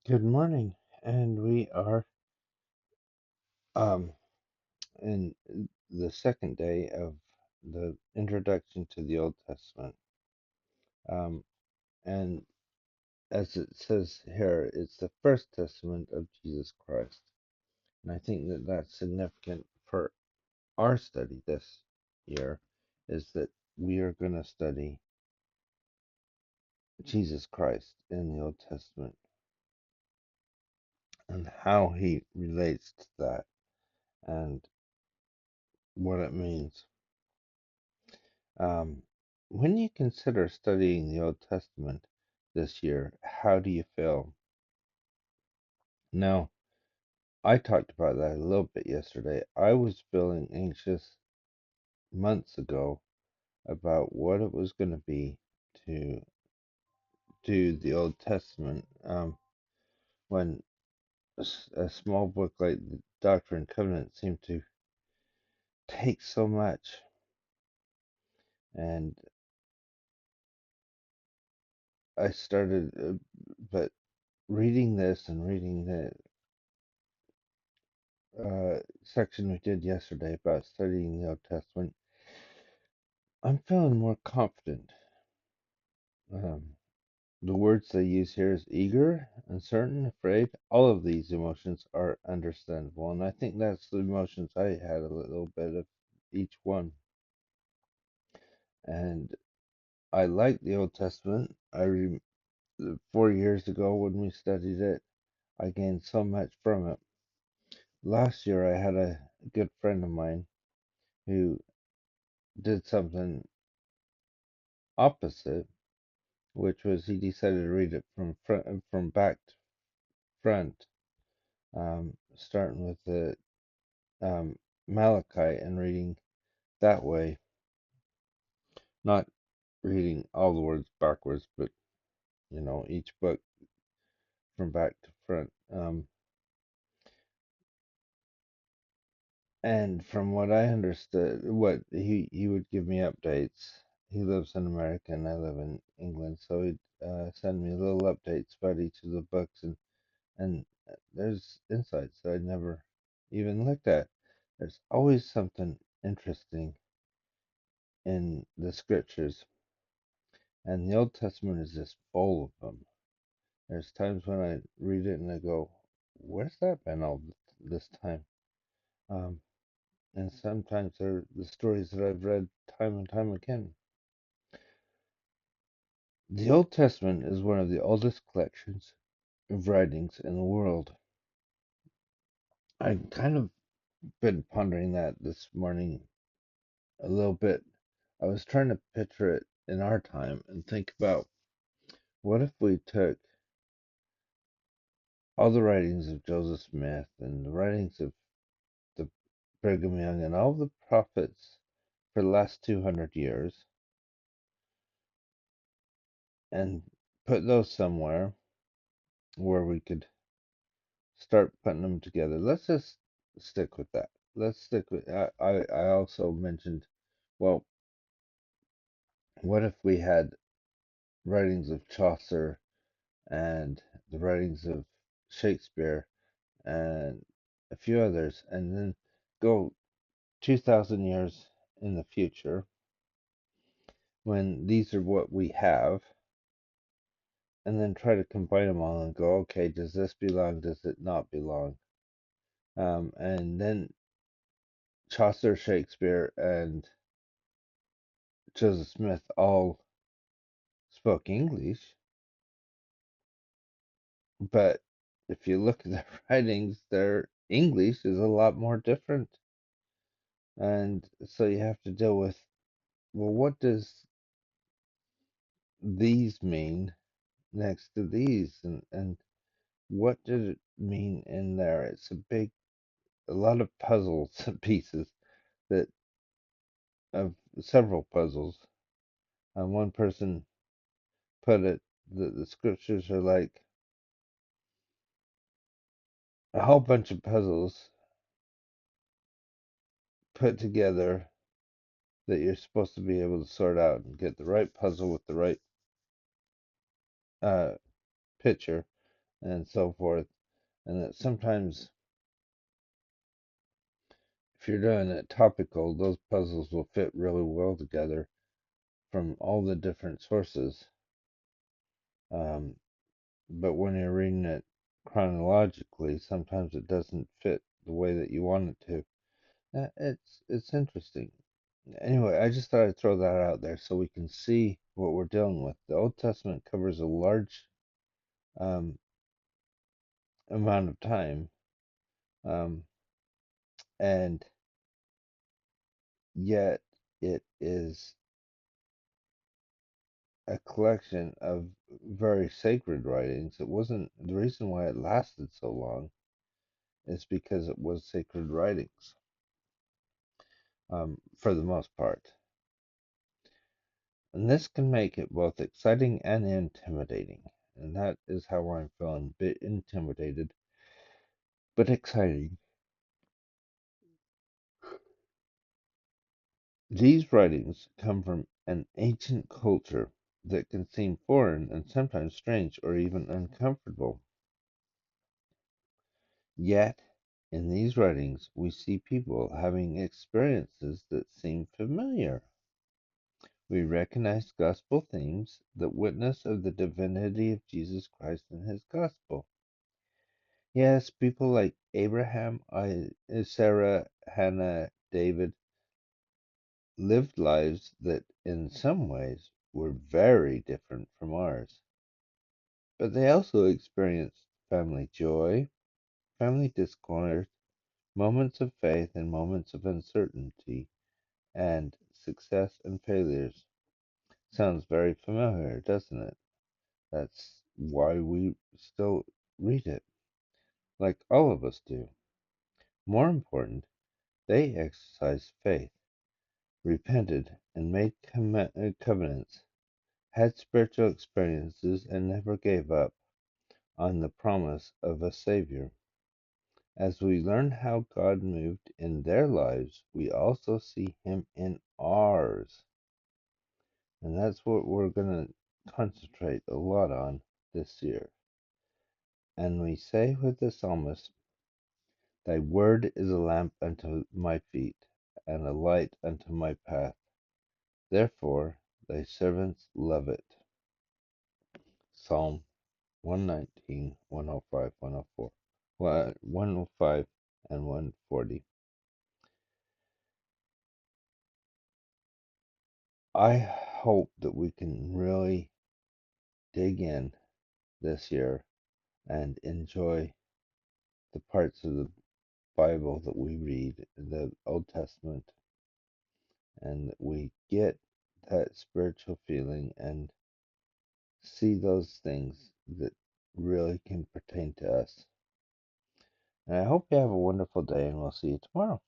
Good morning, and we are um, in the second day of the introduction to the Old Testament. And as it says here, it's the first testament of Jesus Christ. And I think that that's significant for our study this year, is that we are going to study Jesus Christ in the Old Testament and how he relates to that and what it means. Um, when you consider studying the Old Testament this year, how do you feel? Now, I talked about that a little bit yesterday. I was feeling anxious months ago about what it was going to be to do the Old Testament when a small book like the Doctrine and Covenants seemed to take so much. And I started, but reading this and reading the section we did yesterday about studying the Old Testament, I'm feeling more confident. Um, the words they use here is eager, uncertain, afraid. All of these emotions are understandable, and I think that's the emotions I had a little bit of each one. And I like the Old Testament. 4 years ago when we studied it, I gained so much from it. Last year, I had a good friend of mine who did something opposite, which was he decided to read it from back to front, starting with the um, Malachi and reading that way, not reading all the words backwards, but each book from back to front. And from what I understood, what he would give me updates. He lives in America and I live in England, so he'd send me little updates about each of the books, and there's insights that I never even looked at. There's always something interesting in the scriptures, and the Old Testament is just full of them. There's times when I read it and I go, "Where's that been all this time?" Um, and sometimes they're the stories that I've read time and time again. The Old Testament is one of the oldest collections of writings in the world. I've kind of been pondering that this morning a little bit. I was trying to picture it in our time and think about what if we took all the writings of Joseph Smith and the writings of the Brigham Young and all the prophets for the last 200 years and put those somewhere where we could start putting them together. Let's just stick with that. Let's stick with. I also mentioned, well, what if we had writings of Chaucer and the writings of Shakespeare and a few others, and then go 2,000 years in the future when these are what we have, and then try to combine them all and go, okay, does this belong? Does it not belong? And then Chaucer, Shakespeare, and Joseph Smith all spoke English, but if you look at their writings, their English is a lot more different. And so you have to deal with, well, what does these mean next to these? And what did it mean in there? It's a lot of puzzles and pieces that of several puzzles. And one person put it that the scriptures are like a whole bunch of puzzles put together that you're supposed to be able to sort out and get the right puzzle with the right uh, picture, and so forth. And that sometimes, if you're doing it topical, those puzzles will fit really well together from all the different sources. Um, but when you're reading it chronologically, sometimes it doesn't fit the way that you want it to. It's interesting. Anyway, I just thought I'd throw that out there so we can see what we're dealing with. The Old Testament covers a large um, amount of time, um, and yet it is a collection of very sacred writings. It wasn't the reason why it lasted so long is because it was sacred writings, for the most part. And this can make it both exciting and intimidating. And that is how I'm feeling, a bit intimidated, but exciting. These writings come from an ancient culture that can seem foreign and sometimes strange or even uncomfortable. Yet, in these writings, we see people having experiences that seem familiar. We recognize gospel themes that witness of the divinity of Jesus Christ and his gospel. Yes, people like Abraham, Sarah, Hannah, David lived lives that in some ways were very different from ours. But they also experienced family joy, family discord, moments of faith and moments of uncertainty, and success and failures. Sounds very familiar, doesn't it? That's why we still read it, like all of us do. More important, they exercised faith, repented, and made covenants, had spiritual experiences, and never gave up on the promise of a Savior. As we learn how God moved in their lives, we also see Him in ours. And that's what we're going to concentrate a lot on this year. And we say with the psalmist, Thy word is a lamp unto my feet, and a light unto my path. Therefore thy servants love it. Psalm 119, 105, 104. 105 and 140. I hope that we can really dig in this year and enjoy the parts of the Bible that we read, the Old Testament, and that we get that spiritual feeling and see those things that really can pertain to us. And I hope you have a wonderful day, and we'll see you tomorrow.